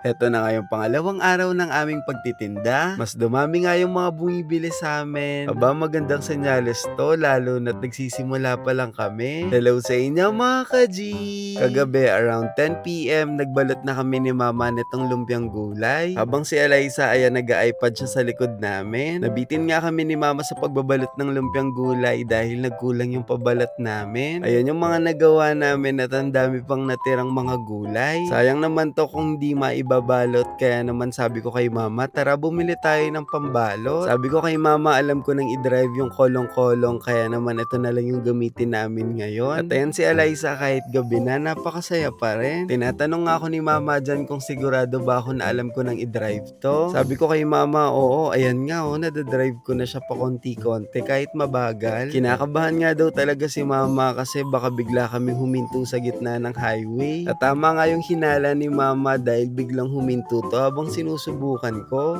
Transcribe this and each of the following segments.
Eto na nga yung pangalawang araw ng aming pagtitinda. Mas dumami nga yung mga bumibili sa amin. Aba, magandang senyales to, lalo na't nagsisimula pa lang kami. Hello sa inyo mga ka-G! Kagabi around 10 p.m, nagbalot na kami ni mama nitong lumpiang gulay. Habang si Eliza ay nag-iPad siya sa likod namin. Nabitin nga kami ni mama sa pagbabalot ng lumpiang gulay dahil nagkulang yung pabalot namin. Ayan yung mga nagawa namin at ang dami pang natirang mga gulay. Sayang naman to kung di maibabalot, kaya naman sabi ko kay mama, tara bumili tayo ng pambalot. Sabi ko kay mama, alam ko nang i-drive yung kolong-kolong, kaya naman ito na lang yung gamitin namin ngayon. At ayan si Eliza, kahit gabi na, napakasaya pa rin. Tinatanong nga ako ni mama dyan kung sigurado ba ako na alam ko nang i-drive to. Sabi ko kay mama, oo, ayan nga nadadrive ko na siya pa konti-konti kahit mabagal. Kinakabahan nga daw talaga si mama kasi baka bigla kaming huminto sa gitna ng highway. At tama nga yung hinala ni mama dahil biglang huminto to habang sinusubukan ko.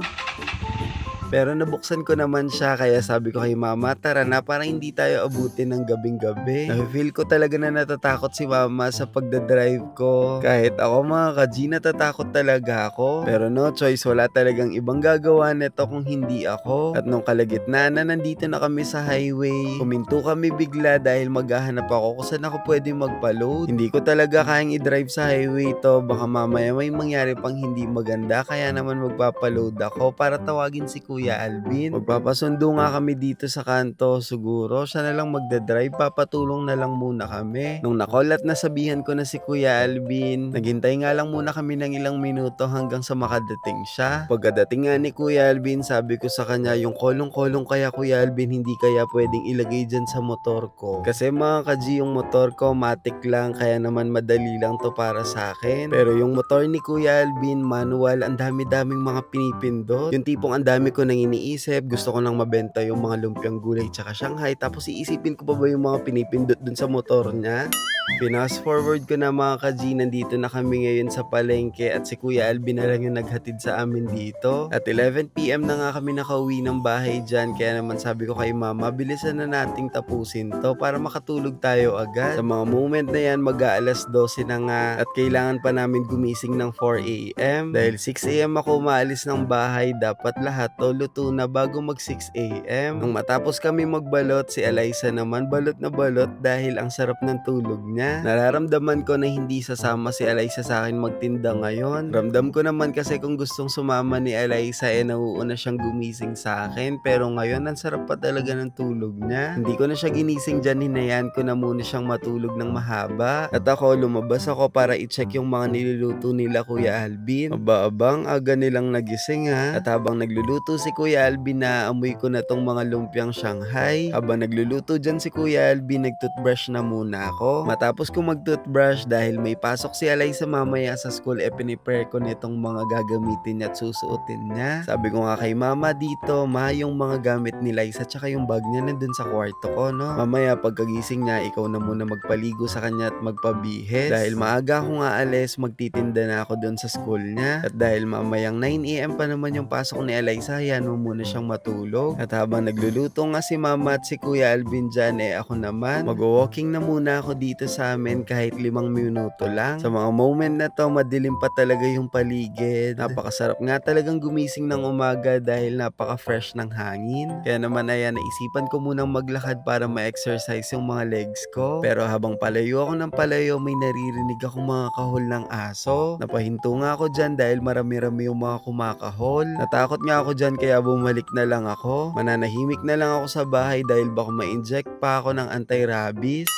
Pero nabuksan ko naman siya, kaya sabi ko kay mama, tara na, para hindi tayo abutin ng gabing-gabi. Nafe-feel ko talaga na natatakot si mama sa pagdadrive ko. Kahit ako mga ka-G, natatakot talaga ako. Pero no choice, wala talagang ibang gagawa nito kung hindi ako. At nung kalagitnaan na nandito na kami sa highway, huminto kami bigla dahil maghahanap ako kung saan ako pwede magpa-load. Hindi ko talaga kayang i-drive sa highway to, baka mamaya may mangyari pang hindi maganda, kaya naman magpapa-load ako para tawagin si Kuya Alvin. Magpapasundo nga kami dito sa kanto, siguro siya na lang magdadrive, papatulong na lang muna kami. Nung nakolat na sabihan ko na si Kuya Alvin, naghintay nga lang muna kami ng ilang minuto hanggang sa makadating siya. Pagkadating nga ni Kuya Alvin, sabi ko sa kanya, yung kolong-kolong kaya Kuya Alvin, hindi kaya pwedeng ilagay dyan sa motor ko. Kasi mga ka-G, yung motor ko matic lang, kaya naman madali lang to para sa akin. Pero yung motor ni Kuya Alvin, manual, ang dami-daming mga pinipindot. Yung tipong ang dami ko nang iniisip, gusto ko nang mabenta yung mga lumpiang gulay tsaka Shanghai, tapos iisipin ko pa ba yung mga pinipindot dun sa motor niya? Fast forward ko na mga ka-G, nandito na kami ngayon sa palengke at si Kuya Alvin na lang yung naghatid sa amin dito. At 11 p.m na nga kami nakauwi ng bahay dyan, kaya naman sabi ko kay mama, bilisan na nating tapusin to para makatulog tayo agad. Sa mga moment na yan, mag-aalas 12 na nga at kailangan pa namin gumising ng 4 a.m. Dahil 6 a.m ako umaalis ng bahay, dapat lahat to luto na bago mag 6 a.m. Nung matapos kami magbalot, si Eliza naman balot na balot dahil ang sarap ng tulog niya. Nararamdaman ko na hindi sasama si Eliza sa akin magtinda ngayon. Ramdam ko naman kasi kung gustong sumama ni Eliza nauuna siyang gumising sa akin, pero ngayon ang sarap pa talaga ng tulog niya. Hindi ko na siya ginising dyan, hinayaan ko na muna siyang matulog ng mahaba. At ako lumabas ako para i-check yung mga niluluto nila Kuya Alvin. Aba-abang aga nilang nagising ha. At habang nagluluto si Kuya Alvin, naamoy ko na tong mga lumpiang Shanghai. Habang nagluluto dyan si Kuya Alvin, nagtoothbrush na muna ako. Matapos ko mag-toothbrush dahil may pasok si Eliza mamaya sa school, pinipare ko nitong mga gagamitin niya at susuotin niya. Sabi ko nga kay mama dito, ma, yung mga gamit ni Liza tsaka yung bag niya nandun sa kwarto ko, no? Mamaya pagkagising niya, ikaw na muna magpaligo sa kanya at magpabihis. Dahil maaga ako nga alis, magtitinda na ako dun sa school niya. At dahil mamayang 9 a.m pa naman yung pasok ni Eliza, hayaan mo muna siyang matulog. At habang nagluluto nga si mama at si Kuya Alvin dyan, ako naman, mag-walking na muna ako dito sa amin kahit 5 minuto lang. Sa mga moment na to, madilim pa talaga yung paligid. Napakasarap nga talagang gumising ng umaga dahil napaka-fresh ng hangin. Kaya naman ayan, naisipan ko munang maglakad para ma-exercise yung mga legs ko. Pero habang palayo ako ng palayo, may naririnig akong mga kahol ng aso. Napahinto nga ako dyan dahil marami-rami yung mga kumakahol. Natakot nga ako dyan kaya bumalik na lang ako. Mananahimik na lang ako sa bahay dahil baka ma-inject pa ako ng anti-rabies.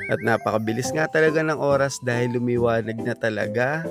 At napakabilis nga talaga ng oras dahil lumiwanag na talaga.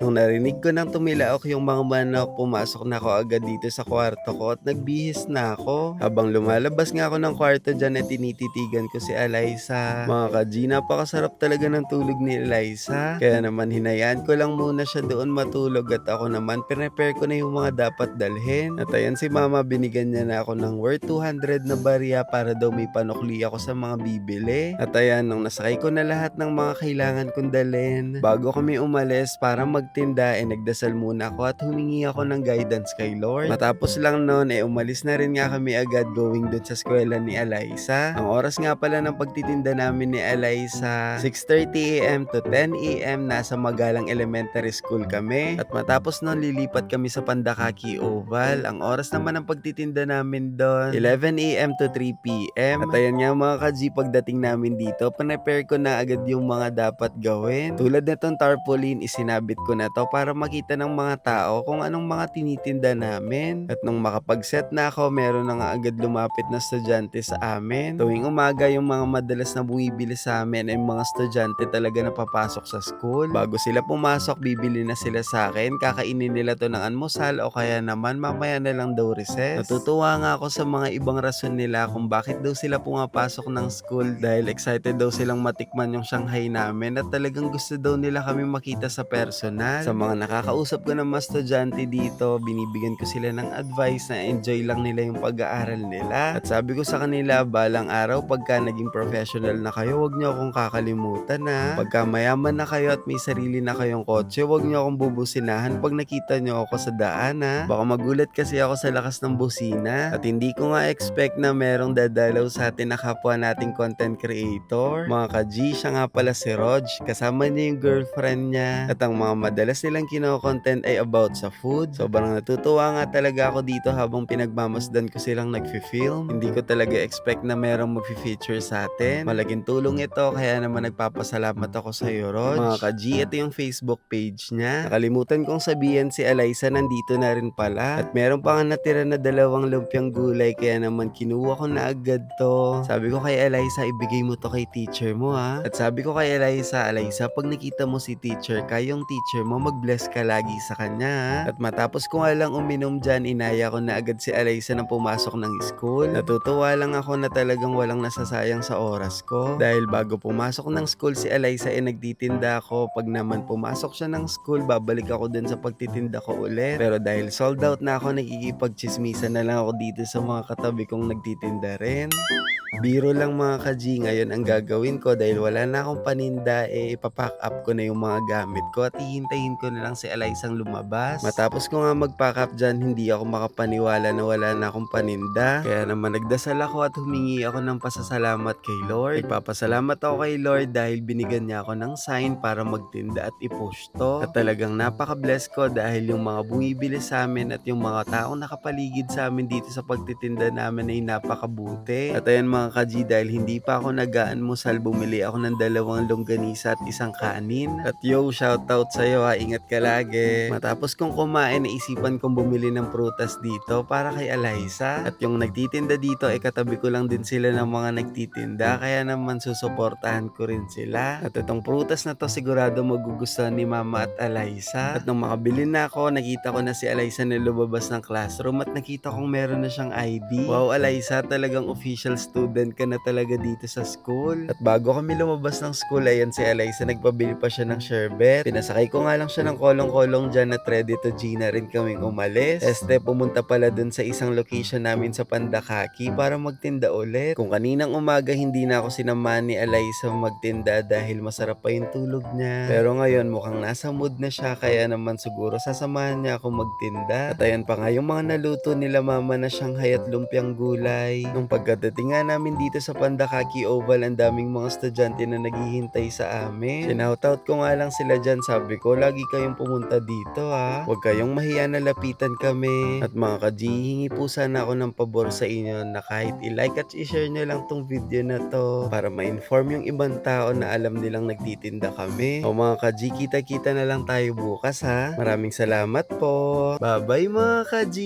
Nung narinig ko nang tumilaok yung mga manok, pumasok na ako agad dito sa kwarto ko at nagbihis na ako. Habang lumalabas nga ako ng kwarto dyan, tinititigan ko si Eliza. Mga ka-G, napakasarap talaga ng tulog ni Eliza. Kaya naman hinayaan ko lang muna siya doon matulog at ako naman prepare ko na yung mga dapat dalhin. At ayan si mama, binigyan niya na ako ng worth 200 na barya para daw may panukli ako sa mga bibili. At ayan, nung nasakay ko na lahat ng mga kailangan kong dalhin, bago kami umalis para magtinda, nagdasal muna ako at humingi ako ng guidance kay Lord. Matapos lang nun, umalis na rin nga kami agad going dun sa eskwela ni Eliza. Ang oras nga pala ng pagtitinda namin ni Eliza, 6:30 a.m. to 10 a.m. Nasa Magalang Elementary School kami. At matapos nun, lilipat kami sa Pandakaki Oval. Ang oras naman ng pagtitinda namin doon, 11 a.m. to 3 p.m. At ayan nga mga ka-G, pagdating namin dito, panepare ko na agad yung mga dapat gawin. Tulad nitong tarpaulin, isinabit ko na to para makita ng mga tao kung anong mga tinitinda namin. At nung makapag-set na ako, meron na nga agad lumapit na estudyante sa amin. Tuwing umaga, yung mga madalas na bumibili sa amin ay mga estudyante talaga na papasok sa school. Bago sila pumasok, bibili na sila sa akin. Kakainin nila to ng almusal o kaya naman mamaya na lang daw recess. Natutuwa nga ako sa mga ibang rason nila kung bakit daw sila pumapasok ng school dahil excited daw silang matikman yung Shanghai namin at talagang gusto daw nila kami makita sa personal. Sa mga nakakausap ko ng mga estudyante dito, binibigyan ko sila ng advice na enjoy lang nila yung pag-aaral nila. At sabi ko sa kanila, balang araw pagka naging professional na kayo, wag niyo akong kakalimutan na. Pagka mayaman na kayo at may sarili na kayong kotse, wag niyo akong bubusinahan pag nakita niyo ako sa daan ha. Baka magulat kasi ako sa lakas ng busina. At hindi ko nga expect na merong dadalaw sa atin na kapwa nating content creator. Mga ka-G, siya nga pala si Rog. Kasama niya yung girlfriend niya. At ang mga madalas nilang kino-content ay about sa food. Sobrang natutuwa nga talaga ako dito habang pinagmamasdan ko silang nagfi-film. Hindi ko talaga expect na merong mag-feature sa atin. Malaking tulong ito, kaya naman nagpapasalamat ako sa iyo, Rog. Mga ka-G, ito yung Facebook page niya. Nakalimutan kong sabihin si Eliza nandito na rin pala. At meron pa nga natira na 2 lumpiang gulay, kaya naman kinuha ko na agad to. Sabi ko kay Eliza, ibigay mo to kay teacher mo ha. At sabi ko kay Eliza, pag nakita mo si teacher, kayong teacher mo, mag-bless ka lagi sa kanya ha. At matapos ko nga lang uminom dyan, inaya ko na agad si Eliza na pumasok ng school. Natutuwa lang ako na talagang walang nasasayang sa oras ko. Dahil bago pumasok ng school si Eliza nagtitinda ako. Pag naman pumasok siya ng school, babalik ako dun sa pagtitinda ko ulit. Pero dahil sold out na ako, nakikipagchismisan na lang ako dito sa mga katabi kong nagtitinda rin. Biro lang mga ka-G, ngayon ang gagawin ko dahil wala na akong paninda, ipapack up ko na yung mga gamit ko at hihintayin ko na lang si Elizang lumabas. Matapos ko nga mag-pack up dyan, hindi ako makapaniwala na wala na akong paninda. Kaya naman nagdasal ako at humingi ako ng pasasalamat kay Lord. Nagpapasalamat ako kay Lord dahil binigyan niya ako ng sign para magtinda at i-push to. At talagang napaka-bless ko dahil yung mga bumibili sa amin at yung mga taong nakapaligid sa amin dito sa pagtitinda namin ay napakabuti. At ayan mga ka-G, dahil hindi pa ako nag-aanmusal, bumili ako ng 2 longganisa at 1 kanin. At yo, shoutout sa'yo ha, ingat ka lagi. Matapos kong kumain, naisipan kong bumili ng prutas dito para kay Eliza. At yung nagtitinda dito, katabi ko lang din sila ng mga nagtitinda, kaya naman susuportahan ko rin sila. At itong prutas na to sigurado magugustuhan ni Mama at Eliza. At nung makabili na ako, nakita ko na si Eliza na lumabas ng classroom at nakita kong meron na siyang ID. Wow Eliza, talagang official student ka na talaga dito sa school. At bago kami lumabas ng school, ayan si Eliza, nagpabili pa siya ng sherbet. Pinasakay ko nga lang siya ng kolong-kolong dyan at ready to G na rin kaming umalis. Pumunta pala dun sa isang location namin sa Pandakaki para magtinda ulit. Kung kaninang umaga hindi na ako sinamahan ni Eliza magtinda dahil masarap pa yung tulog niya. Pero ngayon mukhang nasa mood na siya, kaya naman siguro sasamahan niya ako magtinda. At ayan pa nga yung mga naluto nila mama na Shanghai at lumpiang gulay. Nung pagkadating nga namin dito sa Pandakaki Oval, ang daming mga estudyante na naghihintay sa amin. Sinoutout ko nga lang sila dyan, sabi ko lagi kayong pumunta dito ha. Huwag kayong mahiya na lapitan kami. At mga ka-G, hingi po sana ako ng pabor sa inyo na kahit i-like at i-share nyo lang tong video na to para ma-inform yung ibang tao na alam nilang nagtitinda kami. O mga ka-G, kita-kita na lang tayo bukas ha. Maraming salamat po. Bye-bye mga ka-G!